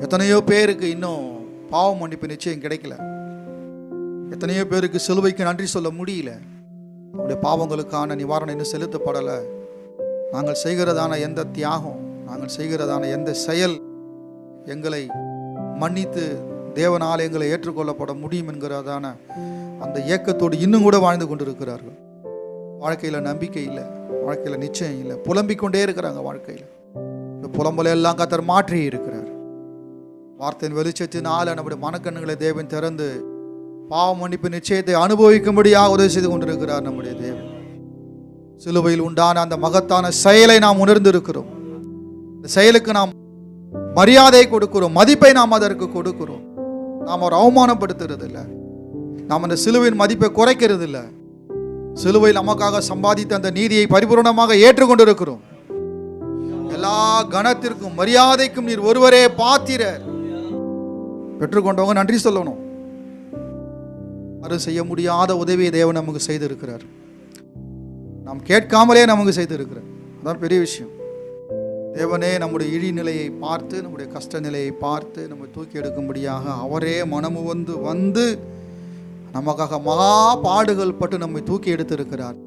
எத்தனையோ பேருக்கு இன்னும் பாவ மன்னிப்பு நிச்சயம் கிடைக்கல. எத்தனையோ பேருக்கு சிலுவைக்கு நன்றி சொல்ல முடியல. அவருடைய பாவங்களுக்கான நிவாரணம் இன்னும் செலுத்தப்படலை. நாங்கள் செய்கிறதான எந்த தியாகம், நாங்கள் செய்கிறதான எந்த செயல் எங்களை மன்னித்து தேவனால் எங்களை ஏற்றுக்கொள்ளப்பட முடியும் என்கிறதான அந்த ஏக்கத்தோடு இன்னும் கூட வாழ்ந்து கொண்டிருக்கிறார்கள். வாழ்க்கையில் நம்பிக்கை இல்லை, வாழ்க்கையில் நிச்சயம் இல்லை, புலம்பிக் கொண்டே இருக்கிறாங்க. வாழ்க்கையில் இந்த புலம்பலையெல்லாம் கர்த்தர் மாற்றி இருக்கிறார். வார்த்தையின் வெளிச்சத்தினால நம்முடைய மனக்கண்ணுகளை தேவன் திறந்து பாவ மன்னிப்பு நிச்சயத்தை அனுபவிக்கும்படியாக உதவி செய்து கொண்டிருக்கிறார் நம்முடைய தேவன். சிலுவையில் உண்டான அந்த மகத்தான செயலை நாம் உணர்ந்திருக்கிறோம். இந்த செயலுக்கு நாம் மரியாதை கொடுக்கிறோம், மதிப்பை நாம் அதற்கு கொடுக்கிறோம். நாம் ஒரு அவமானப்படுத்துறது இல்லை, நாம் அந்த சிலுவையின் மதிப்பை குறைக்கிறது இல்லை. சிலுவையில் நமக்காக சம்பாதித்த அந்த நீதியை பரிபூர்ணமாக ஏற்றுக்கொண்டிருக்கிறோம். எல்லா கணத்திற்கும் மரியாதைக்கும் நீர் ஒருவரே பாத்திரர். பெற்றுக்கொண்டவங்க நன்றி சொல்லணும். யாரும் செய்ய முடியாத உதவியை தேவன் நமக்கு செய்திருக்கிறார். நாம் கேட்காமலே நமக்கு செய்திருக்கிறார். அதான் பெரிய விஷயம். தேவனே நம்முடைய இழி நிலையை பார்த்து, நம்முடைய கஷ்ட நிலையை பார்த்து நம்ம தூக்கி எடுக்கும்படியாக அவரே மனமு வந்து நமக்காக மகா பாடுகள் பட்டு நம்மை தூக்கி எடுத்திருக்கிறார்.